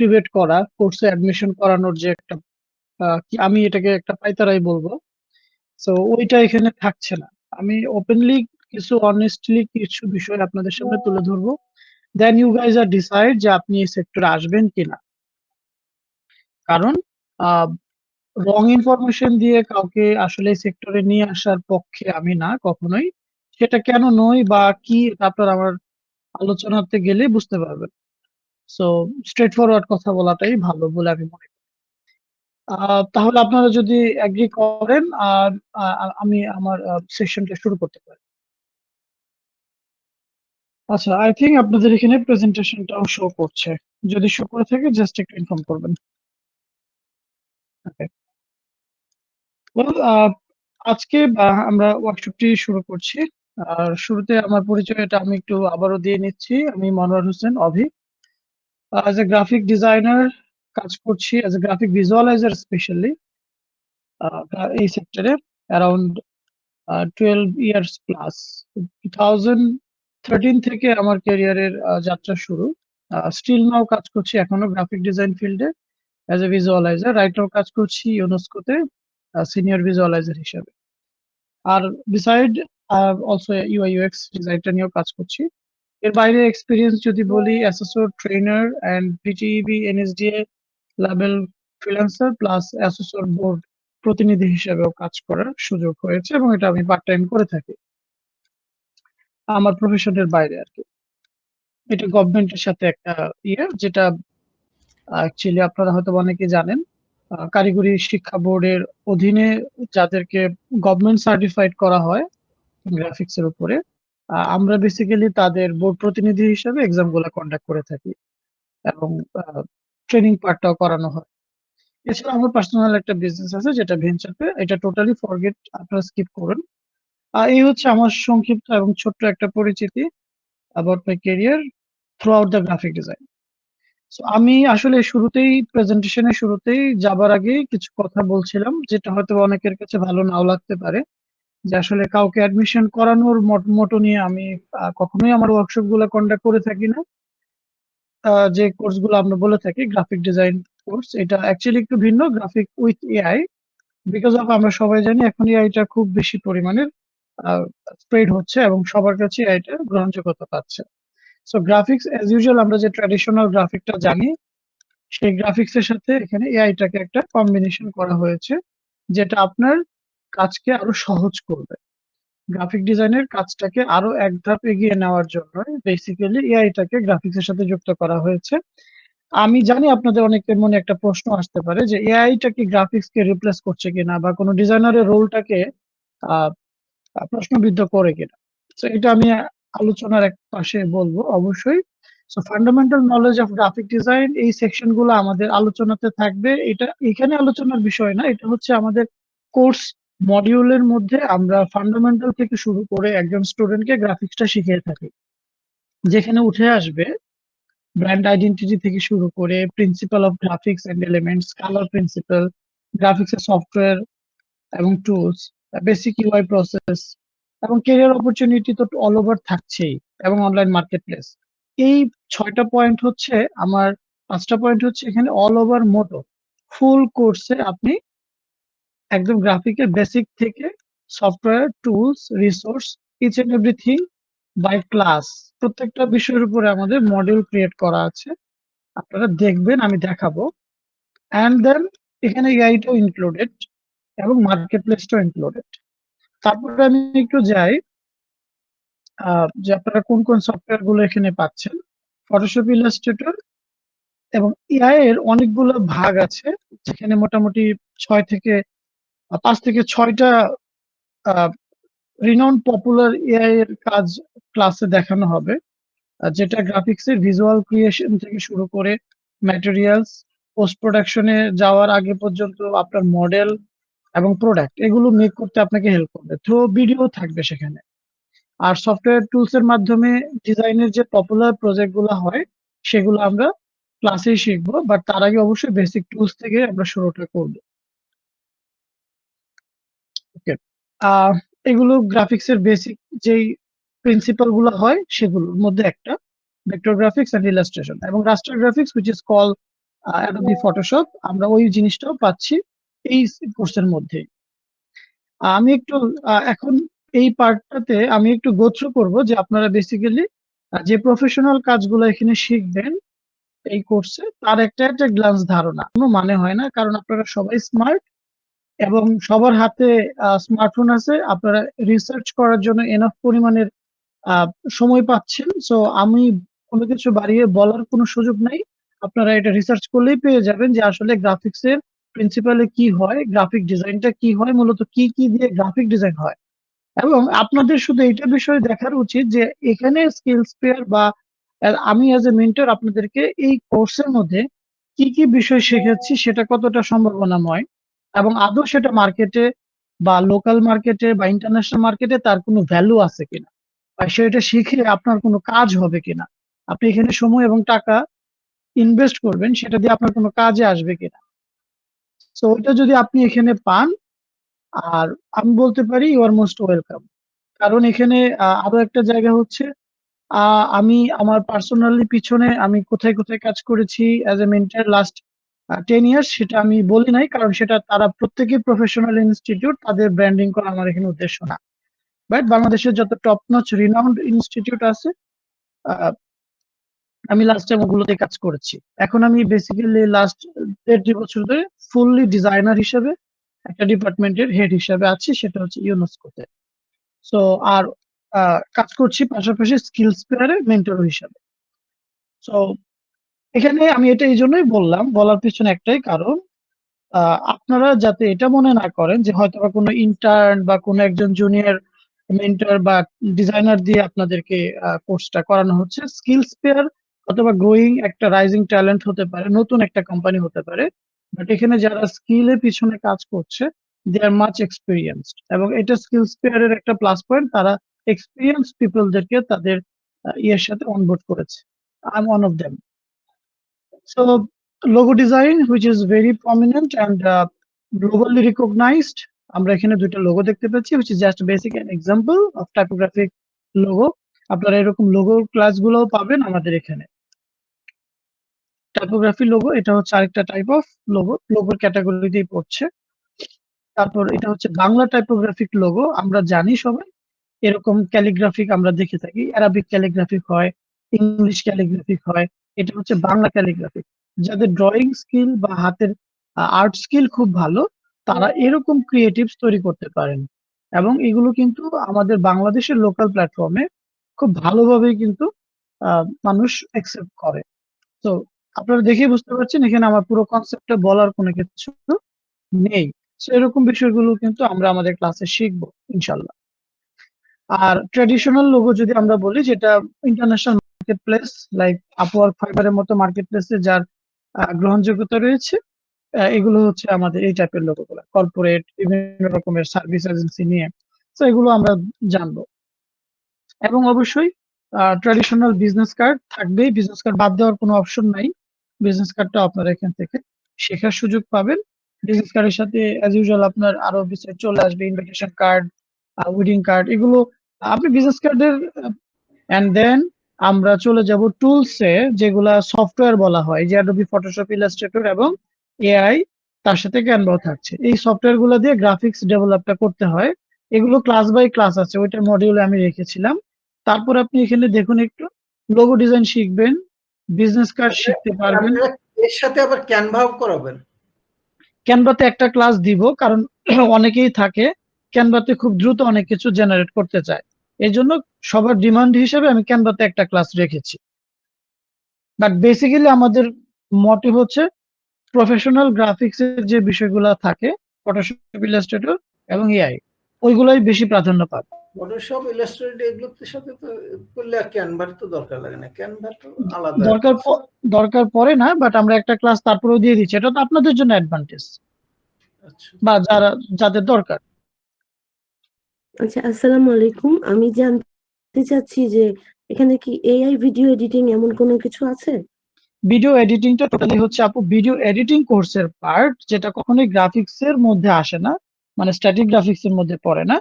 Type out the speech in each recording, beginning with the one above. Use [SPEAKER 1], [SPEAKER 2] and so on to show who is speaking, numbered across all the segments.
[SPEAKER 1] Captivate করা, কোর্সে admission করানোর যে একটা আমি এটাকে একটা পায়তারাই বলবো। সো ওইটা এখানে থাকছে না। আমি ওপেনলি অনেস্টলি কিছু বিষয় আপনাদের সামনে তুলে ধরবো। দেন ইউ গাইজ আর ডিসাইড যে আপনি এই সেক্টরে আসবেন কিনা। কারণ রং ইনফরমেশন দিয়ে কাউকে আসলে এই সেক্টরে নিয়ে আসার পক্ষে আমি না কখনোই। সেটা কেন নই বা কি, আপনার আমার আলোচনাতে গেলে বুঝতে পারবেন। সো স্ট্রেট ফরওয়ার্ড কথা বলাটাই ভালো বলে আমি মনে করি। তাহলে আপনারা যদি এগ্রি করেন, আর আমি আমার সেশনটা শুরু করতে পারি। আচ্ছা, আই থিঙ্ক আপনাদের এখানে প্রেজেন্টেশনটাও শো করছে। যদি শো করে থাকে জাস্ট একটু ইনফর্ম করবেন। ওকে। ওয়েল, আজকে আমরা ওয়ার্কশপটি শুরু করছি। আর শুরুতে আমার পরিচয়টা আমি একটু আবারও দিয়ে নিচ্ছি। আমি মনোয়ার হোসেন অভি। অ্যাজ এ গ্রাফিক ডিজাইনার কাজ করছি, as a graphic visualiser specially এই সেক্টরে অ্যারাউন্ড 12 ইয়ার্স প্লাস। 2013 থেকে আমার ক্যারিয়ারের যাত্রা শুরু। স্টিল নাও কাজ করছি এখনো গ্রাফিক ডিজাইন ফিল্ডে as a visualiser. Right now কাজ করছি ইউনেস্কোতে সিনিয়র ভিজুয়ালাইজার হিসেবে। আর বিসাইড অলসো ইউআই ইউএক্স ডিজাইনটা নিয়েও কাজ করছি। এর বাইরে এক্সপিরিয়েন্স যদি বলি, assessor, trainer and PTEB NSDA level freelancer plus assessor board প্রতিনিধি হিসেবেও কাজ করার সুযোগ হয়েছে, এবং এটা আমি পার্ট টাইম করে থাকি আমার প্রফেশনের বাইরে আর কি। এটা গভর্নমেন্টের সাথে একটা যেটা অ্যাকচুয়ালি আপনারা হয়তো অনেকে জানেন। কারিগরি শিক্ষা বোর্ডের অধীনে যাদেরকে গভর্নমেন্ট সার্টিফাইড করা হয় গ্রাফিক্স এর উপরে, আমরা বেসিক্যালি তাদের বোর্ড প্রতিনিধি হিসেবে এক্সাম গুলা কন্ডাক্ট করে থাকি, এবং ট্রেনিং পার্টটাও করানো হয়। এছাড়া আমার পার্সোনাল একটা বিজনেস আছে যেটা ভেঞ্চার, এটা টোটালি ফরগেট, আপনারা স্কিপ করুন। এই হচ্ছে আমার সংক্ষিপ্ত এবং ছোট্ট একটা পরিচিতি about my career through out the graphic design. So আমি আসলে প্রেজেন্টেশনের শুরুতেই যাবার আগে কিছু কথা বলছিলাম, যেটা হয়তো অনেকের কাছে ভালো নাও লাগতে পারে। যে আসলে কাউকে অ্যাডমিশন করানোর মোটো নিয়ে আমি কখনোই আমার ওয়ার্কশপ গুলো কন্ডাক্ট করে থাকি না। যে কোর্স গুলো আমরা বলে থাকি গ্রাফিক ডিজাইন কোর্স, এটা অ্যাকচুয়ালি একটু ভিন্ন, graphic with AI. Because of আমরা সবাই জানি এখন এআইটা খুব বেশি পরিমাণে স্প্রেড হচ্ছে এবং সবার কাছে এআইটা গ্রহণযোগ্যতা পাচ্ছে। সো গ্রাফিক্স অ্যাজ ইউজুয়াল আমরা যে ট্র্যাডিশনাল গ্রাফিকটা জানি, সেই গ্রাফিক্স এর সাথে এখানে এআইটাকে একটা কম্বিনেশন করা হয়েছে, যেটা আপনার কাজকে আরো সহজ করবে। গ্রাফিক ডিজাইনের কাজটাকে আরো এক ধাপ এগিয়ে নেওয়ার জন্য বেসিক্যালি এআইটাকে গ্রাফিক্স এর সাথে যুক্ত করা হয়েছে। আমি জানি আপনাদের অনেকের মনে একটা প্রশ্ন আসতে পারে যে এআইটা কি গ্রাফিক্স কে রিপ্লেস করছে কিনা, বা কোনো ডিজাইনারের রোলটাকে আহ প্রশ্নবিদ্ধ করে কিনা। তো এটা আমি আলোচনার এক পাশে বলবো অবশ্যই। So fundamental knowledge of graphic design এই সেকশন গুলো আমাদের আলোচনাতে থাকবে। এটা এখানে আলোচনার বিষয় না, এটা হচ্ছে আমাদের কোর্স মডিউলের মধ্যে আমরা ফান্ডামেন্টাল থেকে শুরু করে একজন স্টুডেন্টকে গ্রাফিক্সটা শিখিয়ে থাকি, যেখানে উঠে আসবে ব্র্যান্ড আইডেন্টিটি থেকে শুরু করে principal of graphics and elements, colour principal, graphics এর সফটওয়্যার এবং টুলস, বেসিক ইউআই প্রসেস, এবং কেরিয়ার অপরচুনিটি তো অল ওভার থাকছেই, এবং অনলাইন মার্কেট প্লেস। এই 6টা পয়েন্ট হচ্ছে আমার, 5টা পয়েন্ট হচ্ছে এখানে অল ওভার মোটো। ফুল কোর্সে আপনি একদম গ্রাফিকের বেসিক থেকে software, tools, resource, each and everything by class, প্রত্যেকটা বিষয়ের উপরে আমাদের মডিউল ক্রিয়েট করা আছে। আপনারা দেখবেন, আমি দেখাবো। অ্যান্ড দেন এখানে এআইটাও ইনক্লুডেড এবং মার্কেট প্লেসটাও ইনক্লুডেড। তারপরে আমি একটু যাই যে আপনারা কোন কোন সফটওয়্যার গুলো এখানে পাচ্ছেন। ফটোশপ, ইলাস্ট্রেটর এবং এআই এর অনেকগুলো ভাগ আছে, যেখানে মোটামুটি 5 থেকে 6টা রিনাউন্ড পপুলার এআই এর কাজ ক্লাসে দেখানো হবে। যেটা গ্রাফিক্স এর ভিজুয়াল ক্রিয়েশন থেকে শুরু করে ম্যাটেরিয়ালস, পোস্ট প্রোডাকশনে যাওয়ার আগে পর্যন্ত আপনার মডেল এবং প্রোডাক্ট এগুলো মেক করতে আপনাকে হেল্প করবে। তো ভিডিও থাকবে সেখানে। আর সফটওয়্যার টুলস এর মাধ্যমে ডিজাইনের যে পপুলার প্রজেক্ট গুলো হয় সেগুলো আমরা ক্লাসেই শিখবো, বাট তার আগে অবশ্যই বেসিক টুলস থেকে আমরা শুরুটা করব। ওকে। এগুলো গ্রাফিক্স এর বেসিক যেই প্রিন্সিপাল গুলো হয় সেগুলোর মধ্যে একটা ভেক্টর গ্রাফিক্স এন্ড ইলাস্ট্রেশন, এবং raster graphics which is call Adobe Photoshop, আমরা ওই জিনিসটাও পাচ্ছি এই কোর্সের মধ্যে। আমি একটু এখন এই পার্টটাতে আমি একটু গো থ্রু করব যে আপনারা বেসিক্যালি যে প্রফেশনাল কাজগুলো এখানে শিখবেন এই কোর্সে তার একটা গ্লান্স ধারণা। কোনো মানে হয় না, কারণ আপনারা সবাই স্মার্ট এবং সবার হাতে স্মার্টফোন আছে। আপনারা রিসার্চ করার জন্য এনাফ পরিমাণের আহ, সময় পাচ্ছেন। সো আমি কোনো কিছু বাড়িয়ে বলার কোনো সুযোগ নাই। আপনারা এটা রিসার্চ করলেই পেয়ে যাবেন যে আসলে গ্রাফিক্স এর প্রিন্সিপালে কি হয়, গ্রাফিক ডিজাইনটা কি হয়, মূলত কি কি দিয়ে গ্রাফিক ডিজাইন হয়। এবং আপনাদের শুধু এইটা বিষয়ে দেখার উচিত যে এখানে স্কিলস পেয়ার বা আমি অ্যাজ এ মেন্টর আপনাদেরকে এই কোর্সের মধ্যে কি কি বিষয় শেখাচ্ছি সেটা কতটা সম্ভাবনাময় এবং আদৌ সেটা মার্কেটে বা লোকাল মার্কেটে বা ইন্টারন্যাশনাল মার্কেটে তার কোনো ভ্যালু আছে কিনা, বা সেটা শিখে আপনার কোনো কাজ হবে কিনা, আপনি এখানে সময় এবং টাকা ইনভেস্ট করবেন সেটা দিয়ে আপনার কোনো কাজে আসবে কিনা। তো ওইটা যদি আপনি এখানে পান, আর আমি বলতে পারি ইউ আর মোস্ট ওয়েলকাম। কারণ এখানে আরো একটা জায়গা হচ্ছে আমি আমার পার্সোনালি পিছনে আমি কোথায় কোথায় কাজ করেছি as a mentor last 10 years, সেটা আমি বলি নাই, কারণ সেটা তারা প্রত্যেকেই প্রফেশনাল ইনস্টিটিউট, তাদের ব্র্যান্ডিং করা আমার এখানে উদ্দেশ্য না। বাট বাংলাদেশের যত টপ নচ রিনাউন্ড ইনস্টিটিউট আছে আহ, আমি লাস্ট টাইম ওগুলোতে কাজ করেছি। এখন আমি বেসিক্যালি লাস্ট 1.5 বছর ধরে ফুললি ডিজাইনার হিসেবে একটা ডিপার্টমেন্টের হেড হিসেবে আছি, সেটা হচ্ছে ইউনেস্কোতে। সো আর কাজ করছি পাশাপাশি স্কিলস পেয়ারে মেন্টর হিসেবে। সো এখানে আমি এটা এই জন্যই বললাম, বলার পিছনে একটাই কারণ, আপনারা যাতে এটা মনে না করেন যে হয়তোবা কোনো ইন্টার্ন বা কোনো একজন জুনিয়র মেন্টর বা ডিজাইনার দিয়ে আপনাদেরকে কোর্সটা করানো হচ্ছে। স্কিলস পেয়ার অথবা গ্রোয়িং একটা রাইজিং ট্যালেন্ট হতে পারে, নতুন একটা কোম্পানি হতে পারে, বাট এখানে যারা স্কিলের পিছনে কাজ করছে দে আর মাচ এক্সপিরিয়েন্সড, এবং এটা স্কিলস পেয়ারের একটা প্লাস পয়েন্ট, তারা এক্সপিরিয়েন্স পিপলদেরকে তাদের ইয়ের সাথে অনবোর্ড করেছে। I am one of them. So logo design, which is very prominent and globally recognized. আমরা এখানে দুইটা লোগো দেখতে পাচ্ছি, which is just basic an example of typographic logo. আপনারা এরকম লোগো ক্লাসগুলোও পাবেন আমাদের এখানে। টাইপোগ্রাফি লোগো, এটা হচ্ছে আরেকটা টাইপ অফ লোগো, লোগোর ক্যাটাগরিতেই পড়ছে। তারপর এটা হচ্ছে বাংলা টাইপোগ্রাফিক লোগো। আমরা জানি সবাই এরকম ক্যালিগ্রাফিক আমরা দেখে থাকি, অ্যারাবিক ক্যালিগ্রাফিক হয়, ইংলিশ ক্যালিগ্রাফিক হয়, এটা হচ্ছে বাংলা ক্যালিগ্রাফিক। যাদের ড্রয়িং স্কিল বা হাতের আর্ট স্কিল খুব ভালো, তারা এরকম ক্রিয়েটিভস তৈরি করতে পারেন, এবং এগুলো কিন্তু আমাদের বাংলাদেশের লোকাল প্ল্যাটফর্মে খুব ভালোভাবেই কিন্তু মানুষ অ্যাকসেপ্ট করে। তো আপনারা দেখেই বুঝতে পারছেন এখানে আমার পুরো কনসেপ্টটা বলার কোনো কিছু নেই। তো এরকম বিষয়গুলো কিন্তু আমরা আমাদের ক্লাসে শিখবো ইনশাল্লাহ। আর ট্র্যাডিশনাল লোগো যদি আমরা বলি, যেটা international market place like Upwork, ফাইবারের মতো মার্কেট প্লেসে যার গ্রহণযোগ্যতা রয়েছে, এগুলো হচ্ছে আমাদের এই টাইপের লোগোগুলো, কর্পোরেট বিভিন্ন রকমের সার্ভিস এজেন্সি নিয়ে। তো এগুলো আমরা জানবো। এবং অবশ্যই ট্র্যাডিশনাল বিজনেস কার্ড থাকবেই, বিজনেস কার্ড বাদ দেওয়ার কোনো অপশন নাই। বিজনেস কার্ডটা আপনারা এখান থেকে শেখার সুযোগ পাবেন। বিজনেস কার্ডের সাথে অ্যাজ ইউজুয়াল আপনার আরো বিষয় চলে আসবে, ইনভিটেশন কার্ড, উইডিং কার্ড, এগুলো আপনি বিজনেস কার্ডের। এন্ড দেন আমরা চলে যাব টুলসে, যেগুলা সফটওয়্যার বলা হয়, যে অ্যাডোবি ফটোশপ, ইলাস্ট্রেটর এবং এআই, তার সাথে ক্যানভাও থাকছে। এই সফটওয়্যার গুলো দিয়ে গ্রাফিক্স ডেভেলপটা করতে হয়। এগুলো ক্লাস বাই ক্লাস আছে, ওইটার মডিউলে আমি রেখেছিলাম। তারপর আপনি এখানে দেখুন একটু লোগো ডিজাইন শিখবেন, বিজনেস কার্ড শিখতে পারবেন।
[SPEAKER 2] আপনারা এর সাথে আবার ক্যানভাও করাবেন?
[SPEAKER 1] ক্যানভাতে একটা ক্লাস দিব, কারণ অনেকেই থাকে ক্যানভাতে খুব দ্রুত অনেক কিছু জেনারেট করতে চায়, এই জন্য সবার ডিমান্ড হিসেবে আমি ক্যানভাতে একটা ক্লাস রেখেছি। বাট বেসিক্যালি আমাদের মোটিভ হচ্ছে প্রফেশনাল গ্রাফিক্স এর যে বিষয়গুলো থাকে, ফটোশপ, ইলাস্ট্রেটর এবং এআই, ওইগুলাই বেশি প্রাধান্য পাবে।
[SPEAKER 2] ফটোশপ, ইলাস্ট্রেটর এগুলোর সাথে তো করলে ক্যানভার তো দরকার লাগে না, ক্যানভা তো আলাদা।
[SPEAKER 1] দরকার পড়ে না, বাট আমরা একটা ক্লাস তারপরেও দিয়ে দিচ্ছি, এটা তো আপনাদের জন্য অ্যাডভান্টেজ, বা যাদের দরকার।
[SPEAKER 3] আচ্ছা, আসসালামু আলাইকুম। আমি জানতে চাচ্ছি যে এখানে কি এআই ভিডিও এডিটিং এমন কোনো কিছু আছে?
[SPEAKER 1] ভিডিও এডিটিংটা টোটালি হচ্ছে আপু ভিডিও এডিটিং কোর্সের পার্ট, যেটা কখনোই গ্রাফিক্স এর মধ্যে আসে না, মানে স্ট্যাটিক গ্রাফিক্স এর মধ্যে পড়ে না।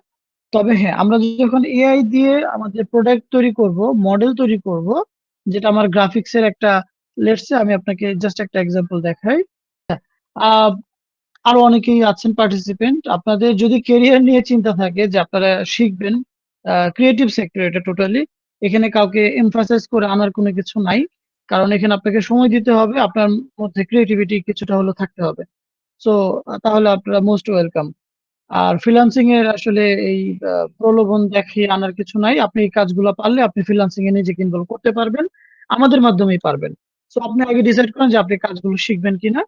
[SPEAKER 1] তবে হ্যাঁ, আমরা যখন এআই দিয়ে আমাদের প্রোডাক্ট তৈরি করব, মডেল তৈরি করব, যেটা আমার গ্রাফিক্স এর একটা লেটস সে আমি আপনাকে জাস্ট একটা এক্সাম্পল দেখাই। আহ, আরো অনেকেই আছেন পার্টিসিপেন্ট। আপনাদের যদি কেরিয়ার নিয়ে চিন্তা থাকে যে আপনারা শিখবেন ক্রিয়েটিভ সেক্টর, এটা টোটালি এখানে কাউকে এমফাসাইজ করে আনার কোনো কিছু নাই, কারণ এখানে আপনাকে সময় দিতে হবে, আপনার মধ্যে ক্রিয়েটিভিটি কিছুটা হলেও থাকতে হবে। সো তাহলে আপনারা মোস্ট ওয়েলকাম। আর ফ্রিল্যান্সিং এর আসলে এই প্রলোভন দেখিয়ে আনার কিছু নাই। আপনি এই কাজগুলো পারলে আপনি ফ্রিল্যান্সিং এ নিজেকে ইনভলভ করতে পারবেন, আমাদের মাধ্যমেই পারবেন। সো আপনি আগে ডিসাইড করেন যে আপনি কাজগুলো শিখবেন কিনা।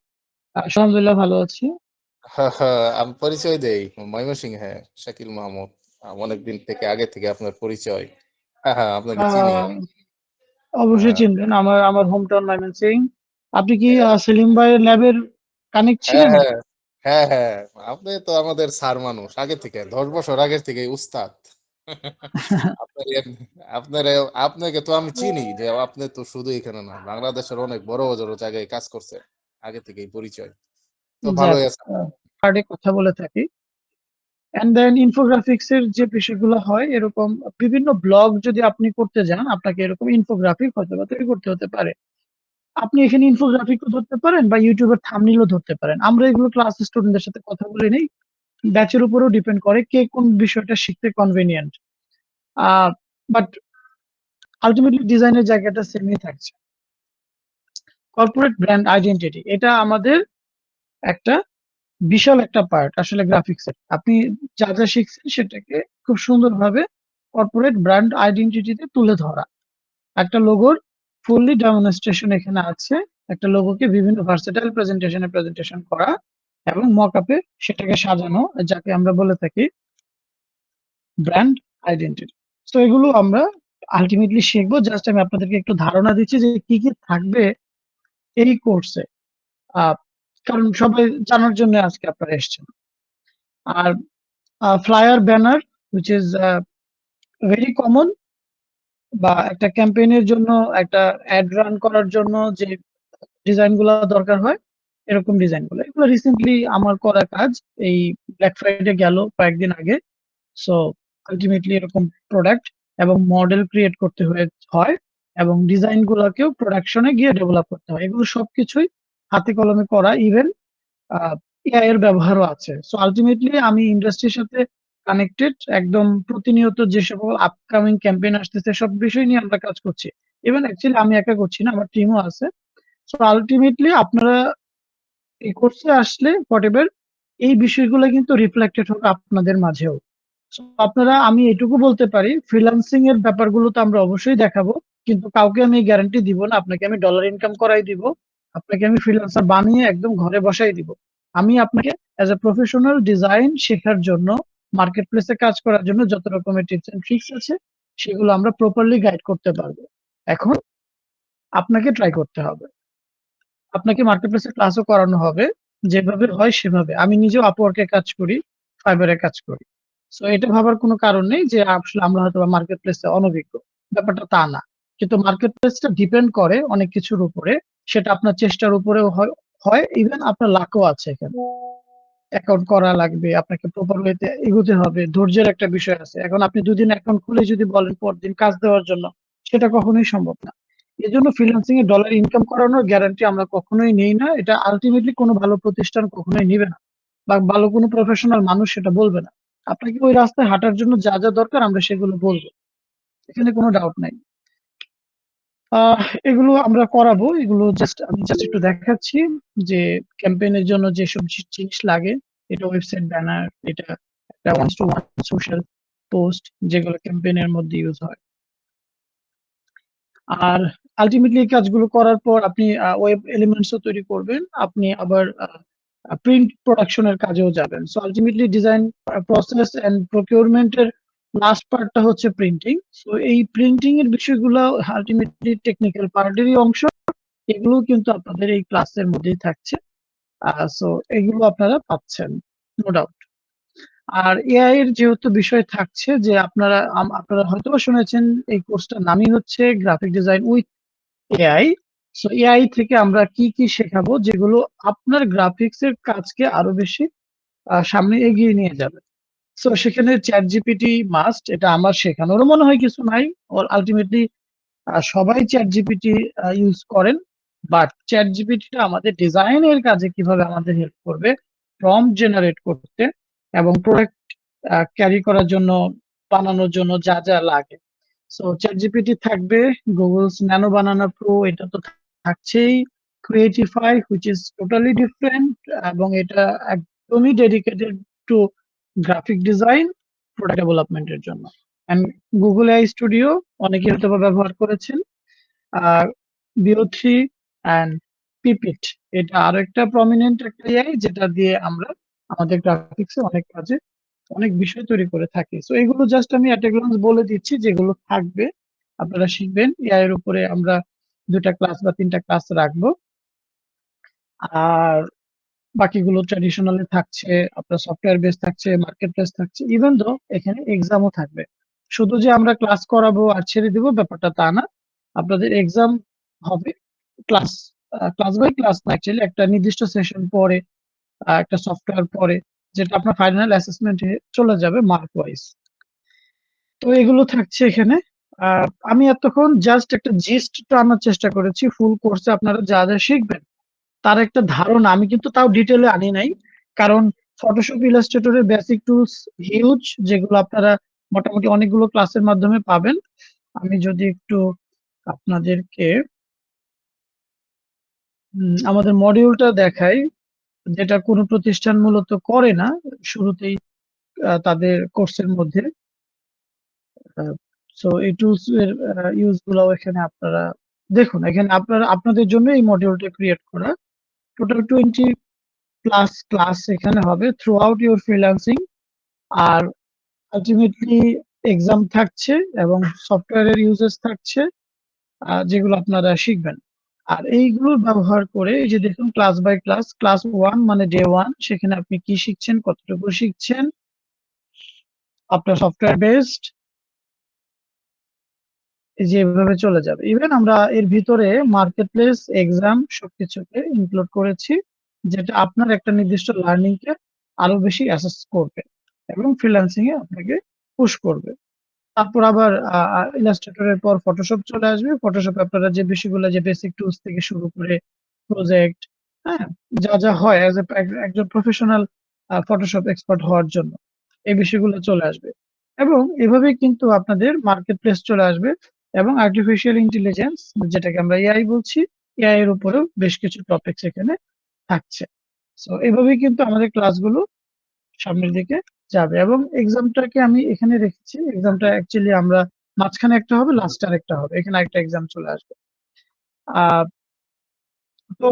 [SPEAKER 1] আলহামদুলিল্লাহ ভালো আছি।
[SPEAKER 4] হ্যাঁ, হ্যাঁ, আমি পরিচয় দেই ময়মনসিংহে শাকিল মাহমুদ। অনেকদিন থেকে আগে থেকে আপনার পরিচয়। হ্যাঁ, হ্যাঁ, আপনাকে চিনি।
[SPEAKER 1] আহ, অবশ্যই
[SPEAKER 4] হ্যাঁ,
[SPEAKER 1] চিনবেন, আমার আমার হোম টাউন ময়মনসিং। আপনি কি সেলিম ভাইয়ের ল্যাবের কানেক্ট
[SPEAKER 4] হ্যাঁ,
[SPEAKER 1] ছিলেন?
[SPEAKER 4] হ্যাঁ, হ্যাঁ, হ্যাঁ, আপনি তো আমাদের স্যার মানুষ আগে থেকে 10 বছর আগের থেকে উস্তাদ। আপনার আপনার আপনাকে তো আমি চিনি যে আপনি তো শুধু এখানে না, বাংলাদেশের অনেক বড় বড় জায়গায় কাজ করছে, আগে থেকেই পরিচয়। তো
[SPEAKER 1] যাক,
[SPEAKER 4] ভালোই আছে।
[SPEAKER 1] কার্ডে কথা বলে থাকি। এন্ড দেন ইনফোগ্রাফিক্স এর যে বিষয়গুলো হয়, এরকম বিভিন্ন ব্লগ যদি আপনি করতে যান, আপনাকে এরকম ইনফোগ্রাফিক হয়তো বা তৈরি করতে হতে পারে। আপনি এখানে ইনফোগ্রাফিকও ধরতে পারেন বা ইউটিউবের থাম্বনেইলও ধরতে পারেন। আমরা এগুলো ক্লাস স্টুডেন্টদের সাথে কথা বলে নেই, ব্যাচের উপরেও ডিপেন্ড করে কে কোন বিষয়টা শিখতে কনভেনিয়েন্ট। বাট আলটিমেটলি ডিজাইনের জায়গাটা সেমই থাকছে। কর্পোরেট ব্র্যান্ড আইডেন্টিটি, এটা আমাদের একটা বিশাল একটা পার্ট আসলে গ্রাফিক্সের। আপনি যা যা শিখছেন সেটাকে খুব সুন্দরভাবে কর্পোরেট ব্র্যান্ড আইডেন্টিটিতে তুলে ধরা। একটা লোগোর ফুললি ডেমনস্ট্রেশন এখানে আছে। একটা লোগোকে বিভিন্ন ভার্সেটাইল প্রেজেন্টেশন করা এবং মকআপে সেটাকে সাজানো, যাকে আমরা বলে থাকি ব্র্যান্ড আইডেন্টিটি। তো এগুলো আমরা আলটিমেটলি শিখবো। জাস্ট আমি আপনাদেরকে একটু ধারণা দিচ্ছি যে কি কি থাকবে এই কোর্সে, কারণ সবাই জানার জন্য আজকে আপনারা এসেছেন। আর flyer banner which is very common, বা একটা ক্যাম্পেইনের জন্য, একটা অ্যাড রান করার জন্য যে ডিজাইন গুলো দরকার হয়, এরকম ডিজাইন গুলো, এগুলো রিসেন্টলি আমার করা কাজ। এই ব্ল্যাক ফ্রাইডে গেল কয়েকদিন আগে। সো আলটিমেটলি এরকম প্রোডাক্ট এবং মডেল ক্রিয়েট করতে হয় এবং ডিজাইন গুলোকেও প্রোডাকশনে গিয়ে ডেভেলপ করতে হয়। এগুলো সবকিছুই হাতে কলমে করা। ইভেন এআই এর ব্যবহারও আছে। সো আলটিমেটলি আমি ইন্ডাস্ট্রির সাথে কানেক্টেড, একদম প্রতিনিয়ত যে সকল আপকামিং ক্যাম্পেইন আসতেছে সব বিষয় নিয়ে আমরা কাজ করছি। ইভেন অ্যাকচুয়ালি আমি একা করছি না, আমার টিমও আছে। সো আলটিমেটলি আপনারা এই কোর্সে আসলে হোয়াটএভার এই বিষয়গুলো কিন্তু রিফ্লেক্টেড হবে আপনাদের মাঝেও। So, আপনারা, আমি এটুকু বলতে পারি, ফ্রিল্যান্সিং এর ব্যাপারগুলো তো আমরা অবশ্যই দেখাবো, কিন্তু কাউকে আমি গ্যারান্টি দিব না আপনাকে আমি ডলার ইনকাম করাই দিব, আপনাকে আমি ফ্রিল্যান্সার বানিয়ে একদম ঘরে বসাই দিব। আমি আপনাকে অ্যাজ এ প্রফেশনাল ডিজাইন শেখার জন্য, মার্কেট প্লেসে কাজ করার জন্য যত রকমের টিপস এন্ড ট্রিক্স আছে সেগুলো আমরা প্রপারলি গাইড করতে পারবো। এখন আপনাকে ট্রাই করতে হবে, আপনাকে মার্কেট প্লেসে ক্লাসও করানো হবে, যেভাবে হয় সেভাবে। আমি নিজেও আপওয়ার্কে কাজ করি, ফাইবারে কাজ করি। সো এটা ভাবার কোনো কারণ নেই যে আসলে আমরা হয়তো মার্কেট প্লেসে অনভিজ্ঞ, ব্যাপারটা তা না। কিন্তু মার্কেট প্লেসটা ডিপেন্ড করে অনেক কিছুর উপরে, সেটা আপনার চেষ্টার উপরেও হয় ইভেন আপনার লাকও আছে এখানে। অ্যাকাউন্ট করা লাগবে, আপনাকে প্রপার ওয়েতে এগোতে হবে, ধৈর্যের একটা বিষয় আছে। এখন আপনি দুদিন অ্যাকাউন্ট খুলে যদি বলেন পরদিন কাজ দেওয়ার জন্য, সেটা কখনোই সম্ভব না। এজন্য ফ্রিল্যান্সিং এ ডলার ইনকাম করানোর গ্যারান্টি আমরা কখনোই নেই না। এটা আলটিমেটলি কোনো ভালো প্রতিষ্ঠান কখনোই নিবে না, বা ভালো কোনো প্রফেশনাল মানুষ সেটা বলবে না। আপনাকে ওই রাস্তায় হাঁটার জন্য যা যা দরকার আমরা সেগুলো বলবো, এখানে কোনো ডাউট নাই। আহ এগুলো আমরা করাবো। এগুলো আমি জাস্ট একটু দেখাচ্ছি যে ক্যাম্পেইনের জন্য যেসব জিনিস লাগে। এটা ওয়েবসাইট ব্যানার, এটা একটা one to one social post যেগুলো ক্যাম্পেইনের মধ্যে ইউজ হয়। আর আলটিমেটলি এই কাজগুলো করার পর আপনি ওয়েব এলিমেন্টসও তৈরি করবেন, আপনি আবার প্রিন্ট প্রোডাকশনের কাজেও যাবেন। So ultimately design process and প্রকিউরমেন্টের লাস্ট পার্টটা হচ্ছে প্রিন্টিং। সো এই প্রিন্টিং এর বিষয়গুলো আলটিমেটলি টেকনিক্যাল পার্টেরই অংশ, এগুলো কিন্তু আপনাদের এই ক্লাসের মধ্যেই থাকছে। সো এগুলো আপনারা পাচ্ছেন, নো ডাউট। আর এআই এর যেহেতু বিষয় থাকছে, যে আপনারা হয়তো শুনেছেন এই কোর্সটার নামই হচ্ছে graphic design with AI. So AI থেকে আমরা কি কি শেখাবো যেগুলো আপনার গ্রাফিক্স এর কাজকে আরো বেশি সামনে এগিয়ে নিয়ে যাবে। সো সেখানে চ্যাট জিপিটি মাস্ট, এটা আমার শেখানোরও মনে হয় কিছু নাই। আলটিমেটলি সবাই চ্যাট জিপিটি ইউজ করেন বাট চ্যাট জিপিটিটা আমাদের ডিজাইনের কাজে কিভাবে আমাদের হেল্প করবে, প্রম্পট জেনারেট করতে এবং প্রোডাক্ট ক্যারি করার জন্য, বানানোর জন্য যা যা লাগে। সো চ্যাট জিপিটি থাকবে, গুগলস ন্যানো বানানা প্রো এটা তো থাকছেই, Creatify which is totally different, এবং এটা একদমই dedicated to graphic design, product ডেভেলপমেন্টের জন্য। এন্ড গুগল এআই স্টুডিও অনেকে হয়তো বা ব্যবহার করেছেন। আর বিও3 অ্যান্ড পিপিট এটা আরো একটা প্রমিনেন্ট একটা এআই, যেটা দিয়ে আমরা আমাদের গ্রাফিক্সে অনেক কাজে অনেক বিষয় তৈরি করে থাকি। সো এগুলো জাস্ট আমি এট এ গ্লান্স বলে দিচ্ছি যেগুলো থাকবে, আপনারা শিখবেন। এআই এর উপরে আমরা 2টা ক্লাস বা 3টা ক্লাস রাখবো, আর বাকিগুলো ট্র্যাডিশনালি থাকছে, আপনার সফটওয়্যার বেস থাকছে, মার্কেট প্লেস থাকছে, ইভেন দো এখানে এক্সামও থাকবে। শুধু যে আমরা ক্লাস করাবো আর ছেড়ে দিব ব্যাপারটা তা না, আপনাদের এক্সাম হবে ক্লাস ক্লাস বাই ক্লাস না, অ্যাকচুয়ালি একটা নির্দিষ্ট সেশন পরে, একটা সফটওয়্যার পরে, যেটা আপনার ফাইনাল অ্যাসেসমেন্টে চলে যাবে মার্ক ওয়াইজ। তো এগুলো থাকছে এখানে। আমি এতক্ষণ জাস্ট একটা জিস্ট আনার চেষ্টা করেছি, ফুল কোর্সে আপনারা যা যা শিখবেন তার একটা ধারণা। আমি কিন্তু তাও ডিটেলে আনি নাই, কারণ ফটোশপ ইলাস্ট্রেটরের বেসিক টুলস হিউজ, যেগুলো আপনারা মোটামুটি অনেকগুলো ক্লাসের মাধ্যমে পাবেন। আমি যদি একটু আপনাদেরকে আমাদের মডিউলটা দেখাই, যেটা কোনো প্রতিষ্ঠান মূলত করে না শুরুতেই তাদের কোর্সের মধ্যে। সো এই টুলস এর ইউজ গুলো এখানে আপনারা দেখুন। এখানে আপনাদের জন্য এই মডিউলটা ক্রিয়েট করা। টোটাল 20+ ক্লাস এখানে হবে থ্রু আউট ইউর ফ্রিল্যান্সিং, আর আলটিমেটলি এক্সাম থাকছে এবং সফটওয়্যারের ইউজেস থাকছে, যেগুলো আপনারা শিখবেন। আর এইগুলো ব্যবহার করে এই যে দেখুন ক্লাস বাই ক্লাস, ক্লাস 1 মানে ডে 1, সেখানে আপনি কি শিখছেন, কতটুকু শিখছেন, আপনার সফটওয়্যার বেসড, এই যে এভাবে চলে যাবে। ইভেন আমরা এর ভিতরে মার্কেট প্লেস, এক্সাম সবকিছুকে ইনক্লুড করেছি, যেটা আপনার একটা নির্দিষ্ট লার্নিং কে আরো বেশি অ্যাসেস করবে এবং ফ্রিল্যান্সিং এ আপনাকে পুশ করবে। তারপর আবার ইলাস্ট্রেটরের পর ফটোশপ চলে আসবে। ফটোশপে আপনারা যে বিষয়গুলো, যে বেসিক টুলস থেকে শুরু করে প্রজেক্ট, হ্যাঁ, যা যা হয় অ্যাজ একজন প্রফেশনাল ফটোশপ এক্সপার্ট হওয়ার জন্য, এই বিষয়গুলো চলে আসবে। এবং এভাবেই কিন্তু আপনাদের মার্কেট প্লেস চলে আসবে, এবং আর্টিফিশিয়াল ইন্টেলিজেন্স, যেটাকে আমরা এআই বলছি, এআই এর উপরেও বেশ কিছু টপিকস এখানে থাকছে। সো এভাবেই কিন্তু আমাদের ক্লাসগুলো সামনের দিকে যাবে। এবং এক্সামটাকে আমি এখানে রেখেছি, এক্সামটা অ্যাকচুয়ালি আমরা মাঝখানে একটা হবে, লাস্টে আরেকটা হবে, এখানে একটা এক্সাম চলে আসবে। আহ তো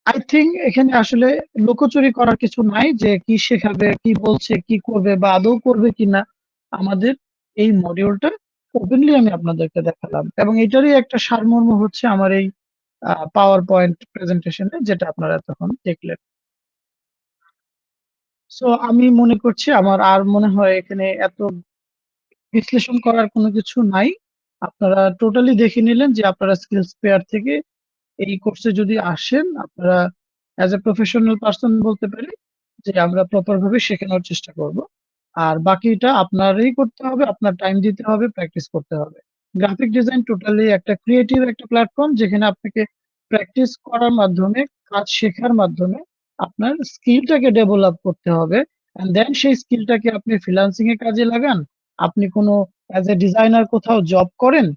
[SPEAKER 1] আই থিঙ্ক এখানে আসলে লুকোচুরি করার কিছু নাই, যে কি শেখাবে, কি বলছে, কি করবে বা আদৌ করবে কিনা। আমাদের এই মডিউলটা ওপেনলি আমি আপনাদেরকে দেখালাম, এবং এটারই একটা সারমর্ম হচ্ছে আমার এই পাওয়ার পয়েন্ট প্রেজেন্টেশনে, যেটা আপনারা তখন দেখলেন। সো আমি মনে করছি আমার আর মনে হয় এখানে এত বিশ্লেষণ করার কোনো কিছু নাই। আপনারা টোটালি দেখে নিলেন যে আপনারা স্কিলস পেয়ার থেকে এই কোর্সে যদি আসেন, আপনারা অ্যাজ এ প্রফেশনাল পার্সন বলতে পারি যে আমরা প্রপার ভাবে শেখানোর চেষ্টা করব। আর বাকিটা আপনারই করতে হবে, আপনার টাইম দিতে হবে, প্র্যাকটিস করতে হবে। গ্রাফিক ডিজাইন টোটালি একটা ক্রিয়েটিভ একটা প্ল্যাটফর্ম, যেখানে আপনাকে প্র্যাকটিস করার মাধ্যমে, কাজ শেখার মাধ্যমে আপনার স্কিলটাকে ডেভেলপ করতে হবে। এন্ড দেন সেই স্কিলটাকে আপনি ফ্রিল্যান্সিং এ কাজে লাগান, আপনি কোনো অ্যাজ এ ডিজাইনার কোথাও জব করেন,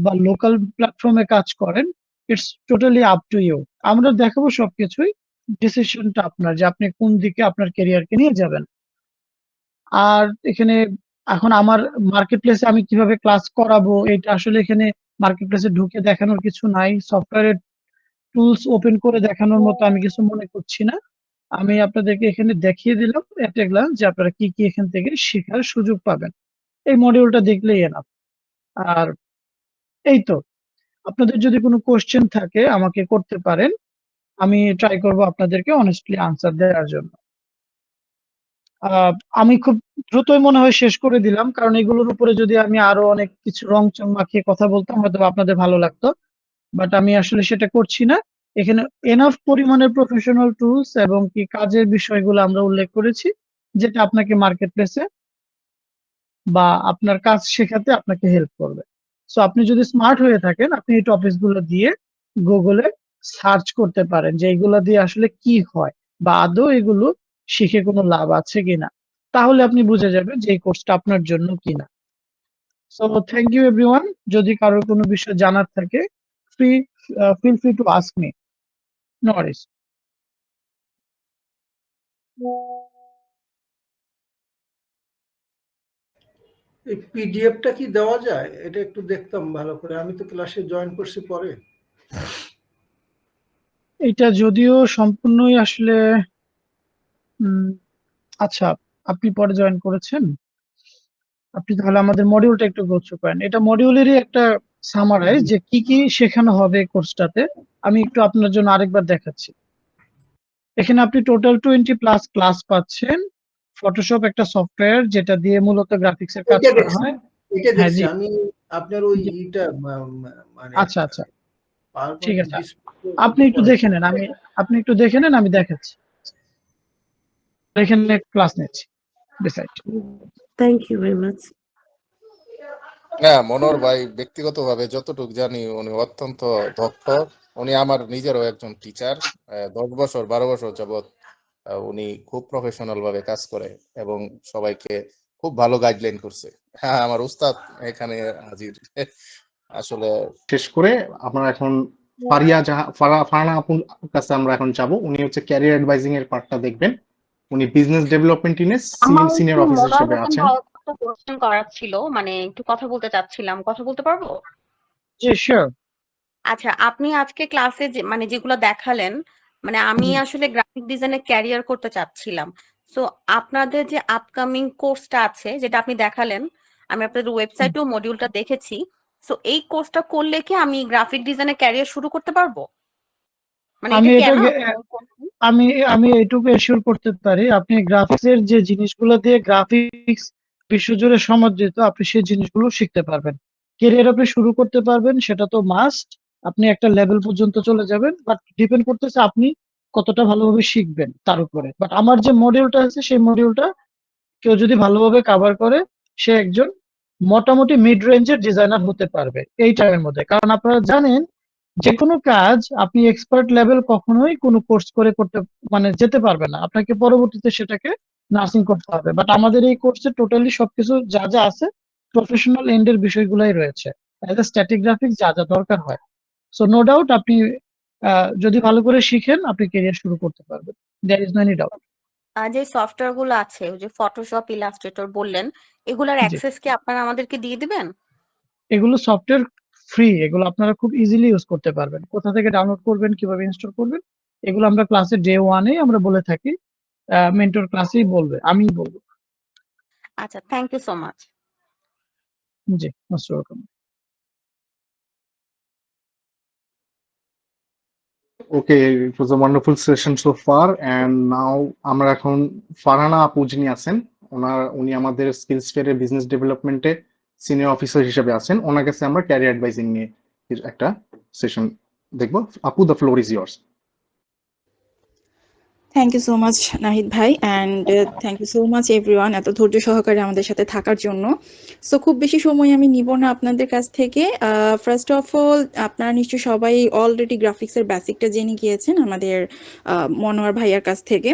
[SPEAKER 1] বা লোকাল প্ল্যাটফর্মে কাজ করেন, it's totally up to you. আমরা দেখাবো সবকিছুই, ডিসিশনটা আপনার, যে আপনি কোন দিকে আপনার ক্যারিয়ারকে নিয়ে যাবেন। আর এখানে এখন আমার মার্কেট প্লেসে আমি কিভাবে ক্লাস করাবো, এটা আসলে এখানে মার্কেট প্লেসে ঢুকে দেখানোর কিছু নাই, সফটওয়্যারের টুলস ওপেন করে দেখানোর মতো আমি কিছু মনে করছি না। আমি আপনাদেরকে এখানে দেখিয়ে দিলাম এট এ গ্লান্স যে আপনারা কি কি এখান থেকে শেখার সুযোগ পাবেন। এই মডিউলটা দেখলেই এনাফ। আর এই তো, আপনাদের যদি কোনো কোশ্চেন থাকে আমাকে করতে পারেন, আমি ট্রাই করব আপনাদেরকে অনেস্টলি আনসার দেওয়ার জন্য। আমি খুব দ্রুতই মনে হয় শেষ করে দিলাম, কারণ এগুলোর উপরে যদি আমি আরো অনেক কিছু রং চং মাখিয়ে কথা বলতাম হয়তো আপনাদের ভালো লাগতো, বাট আমি আসলে সেটা করছি না। এখানে এনাফ পরিমাণের প্রফেশনাল টুলস এবং কি কাজের বিষয়গুলো আমরা উল্লেখ করেছি, যেটা আপনাকে মার্কেট প্লেসে বা আপনার কাজ শেখাতে আপনাকে হেল্প করবে। সো আপনি যদি স্মার্ট হয়ে থাকেন, আপনি এই টপিকস গুলো দিয়ে গুগলে সার্চ করতে পারেন যে এগুলা দিয়ে আসলে কি হয় বা আদৌ এগুলো শিখে কোনো লাভ আছে কিনা। তাহলে আপনি বুঝে যাবেন যে এই কোর্সটা আপনার জন্য কিনা। So thank you everyone. যদি কারোর কোনো বিষয় জানার থাকে free feel free to ask me. No worries.
[SPEAKER 2] এই পিডিএফটা কি দেওয়া যায়? এটা একটু দেখতাম ভালো করে, আমি তো ক্লাসে জয়েন করছি পরে।
[SPEAKER 1] এটা যদিও সম্পূর্ণই আসলে আচ্ছা, আপনি পরে জয়েন করেছেন, আপনি তাহলে আমাদের মডিউলটা একটু গো থ্রু করেন। এটা মডিউলেরই একটা সামারাইজ যে কি কি শেখানো হবে কোর্সটাতে। আমি একটু আপনার জন্য আরেকবার দেখাচ্ছি। এখানে আপনি টোটাল 20+ ক্লাস পাচ্ছেন। ফটোশপ একটা সফটওয়্যার যেটা দিয়ে মূলত গ্রাফিক্স এর কাজ
[SPEAKER 2] এটা
[SPEAKER 1] করা
[SPEAKER 2] দেখছি,
[SPEAKER 1] হয়।
[SPEAKER 2] এটা
[SPEAKER 1] হ্যাঁ
[SPEAKER 2] দেখছি
[SPEAKER 1] জি
[SPEAKER 2] আমি। আপনার ওই
[SPEAKER 1] জি,
[SPEAKER 2] ইটা মানে
[SPEAKER 1] আচ্ছা আচ্ছা, ঠিক
[SPEAKER 2] পাওয়ারপয়েন্ট
[SPEAKER 1] আছে।
[SPEAKER 2] ডিসপ্লে
[SPEAKER 1] আপনি
[SPEAKER 2] একটু
[SPEAKER 1] একটু
[SPEAKER 2] পরে।
[SPEAKER 1] দেখে নেন, আপনি একটু দেখে নেন, আমি দেখাচ্ছি। এখানে ক্লাস নিচ্ছি decide.
[SPEAKER 3] Thank you very much.
[SPEAKER 4] হ্যাঁ, মনোহর ভাই ব্যক্তিগতভাবে যতটুকু জানি উনি অত্যন্ত দক্ষ। উনি আমার নিজেরও একজন টিচার। 10 বছর 12 বছর যাবৎ উনি খুব প্রফেশনাল ভাবে কাজ করে এবং সবাইকে খুব ভালো গাইডলাইন করছে। হ্যাঁ, আমার উস্তাদ এখানে হাজির। আসলে
[SPEAKER 5] শেষ করে আমরা এখন ফারহানা আপুর কাছে আমরা এখন যাব। উনি হচ্ছে ক্যারিয়ার অ্যাডভাইজিং এর পার্টটা দেখবেন। উনি বিজনেস ডেভেলপমেন্ট টিমে
[SPEAKER 6] আমার একটু
[SPEAKER 5] সিনিয়র অফিসার
[SPEAKER 6] মনোয়ার
[SPEAKER 5] হিসেবে
[SPEAKER 6] হোসেন
[SPEAKER 5] আছেন।
[SPEAKER 6] ভাইয়ের একটা কোশ্চেন করার ছিল, মানে একটু কথা বলতে চাচ্ছিলাম, কথা বলতে পারবো?
[SPEAKER 1] জি শিওর।
[SPEAKER 6] আচ্ছা, আপনি আজকে ক্লাসে যে মানে যেগুলো দেখালেন, মানে আমি
[SPEAKER 1] জি
[SPEAKER 6] আসলে গ্রাফিক ডিজাইনে ক্যারিয়ার করতে চাচ্ছিলাম। সো আপনাদের যে আপকামিং কোর্সটা আছে যেটা আপনি দেখালেন, আমি আপনাদের ওয়েবসাইটেও মডিউলটা দেখেছি। সো এই কোর্সটা করলে কি আমি গ্রাফিক ডিজাইনে ক্যারিয়ার শুরু করতে পারবো? মানে
[SPEAKER 1] আমি
[SPEAKER 6] এটা কি
[SPEAKER 1] এটা
[SPEAKER 6] এনাফ?
[SPEAKER 1] আমি আমি এইটুকু এশিওর করতে পারি, আপনি গ্রাফিক্স এর যে জিনিসগুলো দিয়ে গ্রাফিক্স বিশ্বজুড়ে সমাদৃত, আপনি সেই জিনিসগুলো শিখতে পারবেন। কেরিয়ার আপনি শুরু করতে পারবেন, সেটা তো মাস্ট। আপনি একটা লেভেল পর্যন্ত চলে যাবেন, বাট ডিপেন্ড করতেছে আপনি কতটা ভালোভাবে শিখবেন তার উপরে। বাট আমার যে মডিউলটা আছে সেই মডিউলটা কেউ যদি ভালোভাবে কভার করে সে একজন মোটামুটি মিড রেঞ্জের ডিজাইনার হতে পারবে এই টাইমের মধ্যে। কারণ আপনারা জানেন যে কোনো কাজ আপনি এক্সপার্ট লেভেল কখনোই কোনো কোর্স করে করতে মানে যেতে পারবে না, আপনাকে পরবর্তীতে সেটাকে নার্সিং করতে হবে। বাট আমাদের এই কোর্সে টোটালি সবকিছু যা যা আছে প্রফেশনাল এন্ডের বিষয়গুলাই রয়েছে, অ্যাজ এ স্ট্যাটিক গ্রাফিক্স যা যা দরকার হয়। সো নো ডাউট আপনি যদি ভালো করে শিখেন আপনি ক্যারিয়ার শুরু করতে পারবেন, there is no any doubt.
[SPEAKER 6] যে সফটওয়্যার গুলো আছে, ওই যে ফটোশপ, ইলাস্ট্রেটর বললেন, এগুলার
[SPEAKER 1] জি,
[SPEAKER 6] অ্যাক্সেস কি আপনারা আমাদেরকে দিয়ে দিবেন?
[SPEAKER 1] এগুলো সফটওয়্যার ফ্রি, এগুলো আপনারা খুব ইজিলি ইউজ করতে পারবেন। কোথা থেকে ডাউনলোড করবেন, কিভাবে ইনস্টল করবেন, এগুলো আমরা ক্লাসে ডে ওয়ানে আমরা বলে থাকি। মেন্টর ক্লাসেই বলবে, আমিই বলবো।
[SPEAKER 6] আচ্ছা, থ্যাংক ইউ সো মাচ।
[SPEAKER 1] জি, most welcome.
[SPEAKER 5] Okay, it was a wonderful session so far and now আমরা এখন ফারহানা আপু যিনি আছেন, উনি আমাদের স্কিলস ফেয়ারের বিজনেস ডেভেলপমেন্টে সিনিয়র অফিসার হিসেবে আছেন। ওনার কাছে আমরা ক্যারিয়ার অ্যাডভাইজিং নিয়ে একটা সেশন দেখবো। আপু, the floor is yours.
[SPEAKER 7] Thank you so much Nahid ভাই, and thank you so much everyone এত ধৈর্য সহকারে আমাদের সাথে থাকার জন্য। সো খুব বেশি সময় আমি নিব না আপনাদের কাছ থেকে। ফার্স্ট অফ অল, আপনারা নিশ্চয়ই সবাই অলরেডি গ্রাফিক্সের বেসিকটা জেনে গিয়েছেন আমাদের মনোয়ার ভাইয়ার কাছ থেকে,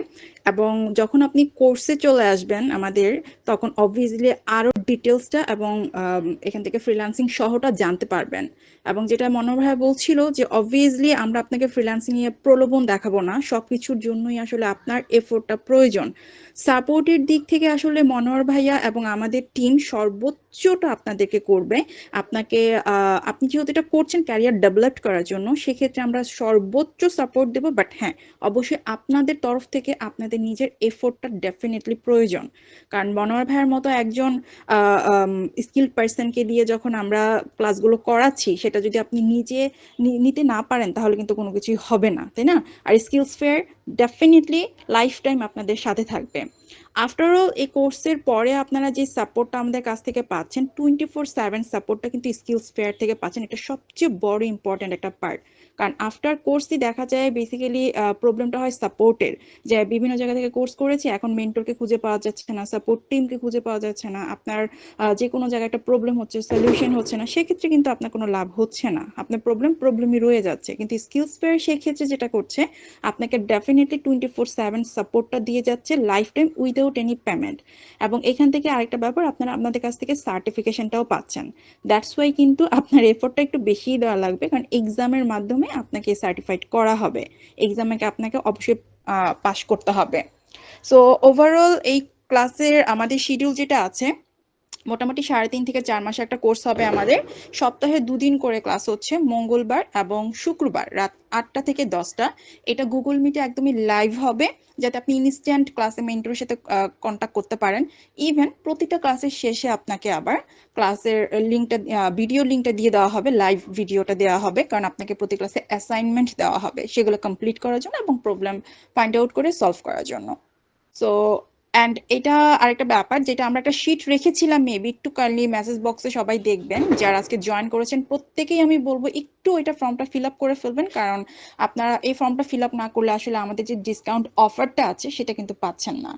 [SPEAKER 7] এবং যখন আপনি কোর্সে চলে আসবেন আমাদের, তখন অবভিয়াসলি আরও ডিটেলসটা এবং এখান থেকে ফ্রিল্যান্সিং সহটা জানতে পারবেন। এবং যেটা মনোহর ভাইয়া বলছিল যে অবভিয়াসলি আমরা আপনাকে ফ্রিল্যান্সিং নিয়ে প্রলোভন দেখাবো না, সবকিছুর জন্যই আসলে আপনার এফোর্টটা প্রয়োজন। সাপোর্টের দিক থেকে আসলে মনোহর ভাইয়া এবং আমাদের টিম সর্বোচ্চটা আপনাদেরকে করবে। আপনাকে আপনি যেহেতু এটা করছেন ক্যারিয়ার ডেভেলপ করার জন্য, সেক্ষেত্রে আমরা সর্বোচ্চ সাপোর্ট দেবো। বাট হ্যাঁ, অবশ্যই আপনাদের তরফ থেকে আপনাদের নিজের এফোর্টটা ডেফিনেটলি প্রয়োজন। কারণ মনোহর ভাইয়ের মতো একজন স্কিল্ড পার্সনকে দিয়ে যখন আমরা ক্লাসগুলো করাচ্ছি, সেটা যদি আপনি নিজে নিতে না পারেন তাহলে কিন্তু কোনো কিছুই হবে না, তাই না? আর skills fair definitely lifetime আপনাদের সাথে থাকবে। আফটার অল, এই কোর্সের পরে আপনারা যে সাপোর্টটা আমাদের কাছ থেকে পাচ্ছেন, 24/7 সাপোর্টটা কিন্তু স্কিলস ফেয়ার থেকে পাচ্ছেন। এটা সবচেয়ে বড় ইম্পর্ট্যান্ট একটা পার্ট। কারণ আফটার কোর্সই দেখা যায় বেসিক্যালি প্রবলেমটা হয় সাপোর্টের, যে বিভিন্ন জায়গা থেকে কোর্স করেছি, এখন মেন্টরকে খুঁজে পাওয়া যাচ্ছে না, সাপোর্ট টিমকে খুঁজে পাওয়া যাচ্ছে না, আপনার যে কোনো জায়গায় একটা প্রবলেম হচ্ছে, সলিউশন হচ্ছে না, সেক্ষেত্রে কিন্তু আপনার কোনো লাভ হচ্ছে না, আপনার প্রবলেমই রয়ে যাচ্ছে। কিন্তু স্কিলস ফেয়ার সেক্ষেত্রে যেটা করছে, আপনাকে ডেফিনেটলি 24/7 সাপোর্টটা দিয়ে যাচ্ছে life time without any payment. এবং এখান থেকে আরেকটা ব্যাপার, আপনারা আপনাদের কাছ থেকে সার্টিফিকেশনটাও পাচ্ছেন। দ্যাটস ওয়াই কিন্তু আপনার এফোর্টটা একটু বেশি দেওয়া লাগবে, কারণ এক্সামের মাধ্যমে আপনাকে সার্টিফাইড করা হবে, এক্সামে আপনাকে অবশ্যই পাশ করতে হবে। সো ওভারঅল এই ক্লাসের আমাদের শিডিউল যেটা আছে, মোটামুটি 3.5 থেকে 4 মাসের একটা কোর্স হবে আমাদের। সপ্তাহে 2 দিন করে ক্লাস হচ্ছে, মঙ্গলবার এবং শুক্রবার রাত 8টা থেকে 10টা। এটা গুগল মিটে একদমই লাইভ হবে, যাতে আপনি ইনস্ট্যান্ট ক্লাসে মেন্টরের সাথে কন্টাক্ট করতে পারেন। ইভেন প্রতিটা ক্লাসের শেষে আপনাকে আবার ক্লাসের লিঙ্কটা, ভিডিও লিঙ্কটা দিয়ে দেওয়া হবে, লাইভ ভিডিওটা দেওয়া হবে, কারণ আপনাকে প্রতি ক্লাসে অ্যাসাইনমেন্ট দেওয়া হবে সেগুলো কমপ্লিট করার জন্য এবং প্রবলেম ফাইন্ড আউট করে সলভ করার জন্য। সো অ্যান্ড এটা আরেকটা ব্যাপার, যেটা আমরা একটা শিট রেখেছিলাম, মেবি একটু কাইন্ডলি মেসেজ বক্সে সবাই দেখবেন, যারা আজকে জয়েন করেছেন প্রত্যেকেই আমি বলবো একটু এটা ফর্মটা ফিল আপ করে ফেলবেন, কারণ আপনারা এই ফর্মটা ফিল আপ না করলে আসলে আমাদের যে ডিসকাউন্ট অফারটা আছে সেটা কিন্তু পাচ্ছেন না।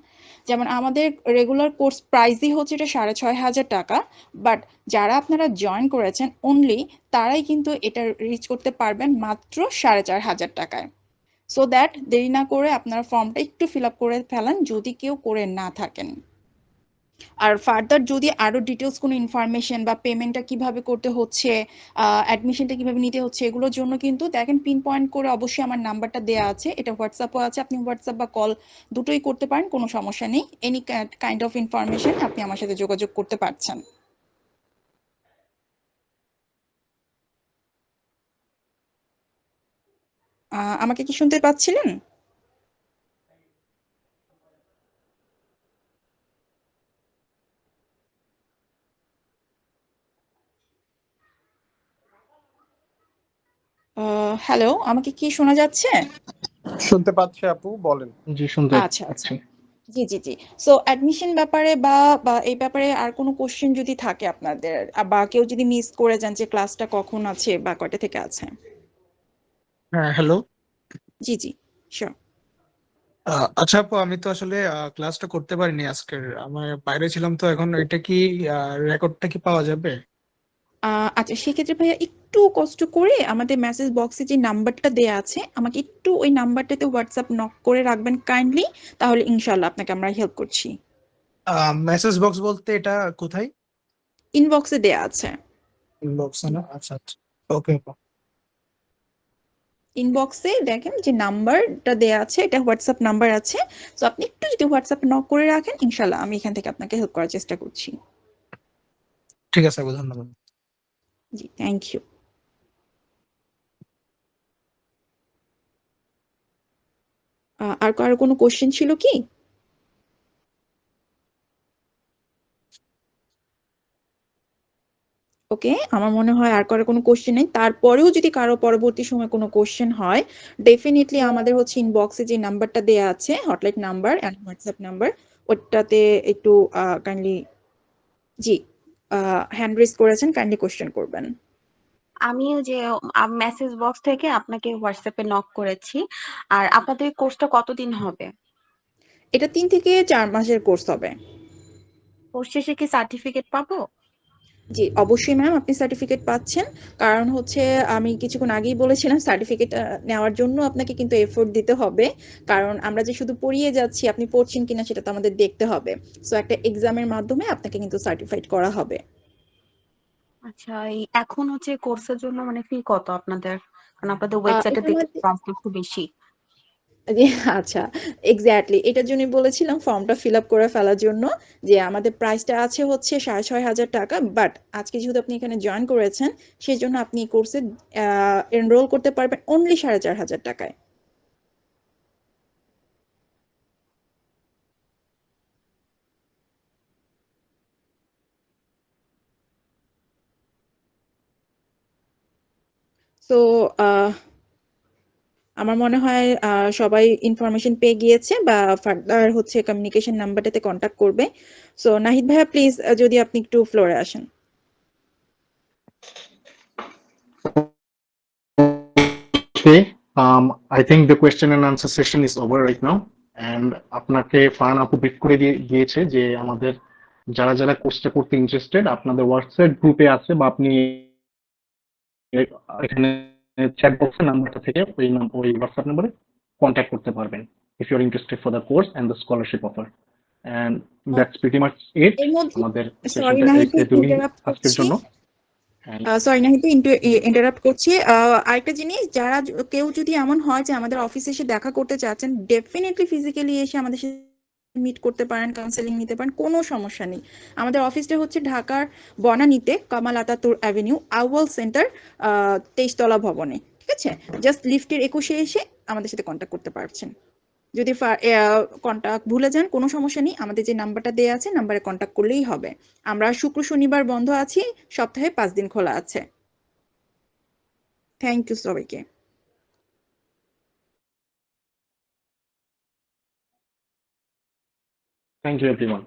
[SPEAKER 7] যেমন আমাদের রেগুলার কোর্স প্রাইসই হচ্ছে এটা 6,500 টাকা, বাট যারা আপনারা জয়েন করেছেন অনলি তারাই কিন্তু এটা রিচ করতে পারবেন মাত্র 4,500 টাকায়। সো দ্যাট দেরি না করে আপনার ফর্মটা একটু ফিল আপ করে ফেলেন যদি কেউ করে না থাকেন। আর ফার্দার যদি আরো ডিটেলস কোনো ইনফরমেশন বা পেমেন্টটা কিভাবে করতে হচ্ছে, অ্যাডমিশনটা কিভাবে নিতে হচ্ছে, এগুলোর জন্য কিন্তু দেখেন পিন পয়েন্ট করে অবশ্যই আমার নাম্বারটা দেওয়া আছে, এটা হোয়াটসঅ্যাপও আছে, আপনি হোয়াটসঅ্যাপ বা কল দুটোই করতে পারেন, কোনো সমস্যা নেই। এনি কাইন্ড অফ ইনফরমেশন আপনি আমার সাথে যোগাযোগ করতে পারছেন। আমাকে কি শুনতে পাচ্ছিলেন? হ্যালো, আমাকে কি শোনা যাচ্ছে?
[SPEAKER 8] শুনতে পাচ্ছি আপু, বলেন।
[SPEAKER 5] জি, শুনতে
[SPEAKER 7] আচ্ছা আচ্ছা,
[SPEAKER 5] পাচ্ছি।
[SPEAKER 7] জি জি জি। সো অ্যাডমিশন ব্যাপারে বা বা এই ব্যাপারে আর কোনো কোশ্চেন যদি থাকে আপনাদের, বা কেউ যদি মিস করে যান যে ক্লাসটা কখন আছে বা কয়টা থেকে আছে।
[SPEAKER 8] হ্যাঁ, হ্যালো।
[SPEAKER 7] জি জি, শিওর।
[SPEAKER 8] আচ্ছা আপু, আমি তো আসলে ক্লাসটা করতে পারিনি আজকের, আমি বাইরে ছিলাম, তো এখন এটা কি রেকর্ডটা কি পাওয়া যাবে?
[SPEAKER 7] আচ্ছা, সেক্ষেত্রে ভাইয়া একটু কষ্ট করে আমাদের মেসেজ বক্সে যে নাম্বারটা দেয়া আছে, আমাকে একটু ওই নাম্বারটাতে হোয়াটসঅ্যাপ নক করে রাখবেন কাইন্ডলি, তাহলে ইনশাল্লাহ আপনাকে আমরা হেল্প করছি।
[SPEAKER 8] মেসেজ বক্স বলতে এটা কোথায়?
[SPEAKER 7] ইনবক্সে দেয়া আছে।
[SPEAKER 8] ইনবক্স না? আচ্ছা আচ্ছা, ওকে আপু।
[SPEAKER 7] ইনবক্সে দেখেন যে নাম্বারটা দেয়া আছে, এটা হোয়াটসঅ্যাপ নাম্বার আছে। তো আপনি একটু যদি হোয়াটসঅ্যাপ নক করে রাখেন, ইনশাল্লাহ আমি এখান থেকে আপনাকে হেল্প করার চেষ্টা করছি।
[SPEAKER 8] ঠিক আছে আপু, ধন্যবাদ।
[SPEAKER 7] জি, থ্যাংক ইউ। আর কারো কোনো কোশ্চেন ছিল কি? ওকে, আমার মনে হয় আর কারো কোনো কোশ্চেন নেই। তারপরেও যদি কারো পরবর্তী সময় কোনো কোশ্চেন হয়, ডেফিনেটলি আমাদের হচ্ছে ইনবক্সে যে নাম্বারটা দেয়া আছে, hotline number and WhatsApp number, ওটাতে একটু কাইন্ডলি, জি, হ্যান্ড রেজ করেছেন, কাইন্ডলি কোশ্চেন করবেন।
[SPEAKER 6] আমি ওই যে মেসেজ বক্স থেকে আপনাকে হোয়াটসঅ্যাপে নক করেছি। আর আপনাদের কোর্সটা কতদিন হবে?
[SPEAKER 7] এটা 3 থেকে 4 মাসের কোর্স হবে।
[SPEAKER 6] কোর্স শেষে কি সার্টিফিকেট পাবো?
[SPEAKER 7] জি, অবশ্যই ম্যাম, আপনি সার্টিফিকেট পাচ্ছেন। কারণ হচ্ছে আমি কিছুক্ষণ আগেই বলেছিলাম, সার্টিফিকেট নেওয়ার জন্য আপনাকে কিন্তু এফোর্ট দিতে হবে। কারণ আমরা যে শুধু পড়িয়ে যাচ্ছি, আপনি পড়ছেন কিনা সেটা তো আমাদের দেখতে হবে। সো একটা এক্সামের মাধ্যমে আপনাকে কিন্তু সার্টিফাইড করা হবে।
[SPEAKER 6] আচ্ছা, এই এখন হচ্ছে কোর্সের জন্য মানে ফি কত আপনাদের? কারণ আপনাদের ওয়েবসাইটে
[SPEAKER 7] এটা
[SPEAKER 6] দেখতে
[SPEAKER 7] আমাদের,
[SPEAKER 6] কস্ট একটু বেশি।
[SPEAKER 7] জি, আচ্ছা, এক্স্যাক্টলি এটার জন্যই বলেছিলাম ফর্মটা ফিল আপ করে ফেলার জন্য, যে আমাদের প্রাইসটা আছে হচ্ছে 6,500 টাকা, বাট আজকে যেহেতু আপনি এখানে জয়েন করেছেন, সেই জন্য আপনি এই কোর্সে এনরোল করতে পারবেন অনলি 4,500 টাকায়। তো আমার মনে হয় সবাই ইনফরমেশন পেয়ে গিয়েছে, বা ফার্দার হচ্ছে কমিউনিকেশন নাম্বারটাতে কন্ট্যাক্ট করবে। সো নাহিদ ভাইয়া প্লিজ, যদি আপনি একটু ফ্লোরে আসেন।
[SPEAKER 5] Okay, I think the question and answer session is over right now. And আপনাকে ফান আপু ব্রিফ করে দিয়েছে যে আমাদের যারা যারা কোর্সটা করতে ইন্টারেস্টেড আপনাদের হোয়াটসঅ্যাপ গ্রুপে আছে বা আপনি এখানে চ্যাট বক্সের নাম্বারটা থেকে ওই হোয়াটসঅ্যাপ নম্বরে কন্ট্যাক্ট করতে পারবেন if you're interested for the course and the scholarship offer. And that's pretty much it.
[SPEAKER 7] এর মধ্যে
[SPEAKER 5] আমাদের
[SPEAKER 7] সরি
[SPEAKER 5] সেশনটা
[SPEAKER 7] নাহিদ
[SPEAKER 5] এটুকুই
[SPEAKER 7] ইন্টারাপ্ট
[SPEAKER 5] আজকের
[SPEAKER 7] করছি
[SPEAKER 5] জন্য। And
[SPEAKER 7] সরি নাহিদ ইন্টারাপ্ট করছি আরেকটা জিনিস যারা কেউ যদি এমন হয় যে আমাদের অফিসে এসে দেখা করতে চাচ্ছেন ডেফিনেটলি ফিজিক্যালি এসে আমাদের সাথে মিট করতে পারেন কাউন্সেলিং নিতে পারেন কোনো সমস্যা নেই আমাদের অফিসটা হচ্ছে ঢাকার বনানীতে কামাল আতাতুর অ্যাভিনিউ আউয়াল সেন্টার 23 তলা ভবনে ঠিক আছে জাস্ট লিফটের 21-এ এসে আমাদের সাথে কন্ট্যাক্ট করতে পারছেন যদি কন্ট্যাক্ট ভুলে যান কোনো সমস্যা নেই আমাদের যে নাম্বারটা দেওয়া আছে নাম্বারে কন্ট্যাক্ট করলেই হবে আমরা শুক্র শনিবার বন্ধ আছি সপ্তাহে 5 দিন খোলা আছে থ্যাংক ইউ সবাইকে
[SPEAKER 5] thank you everyone.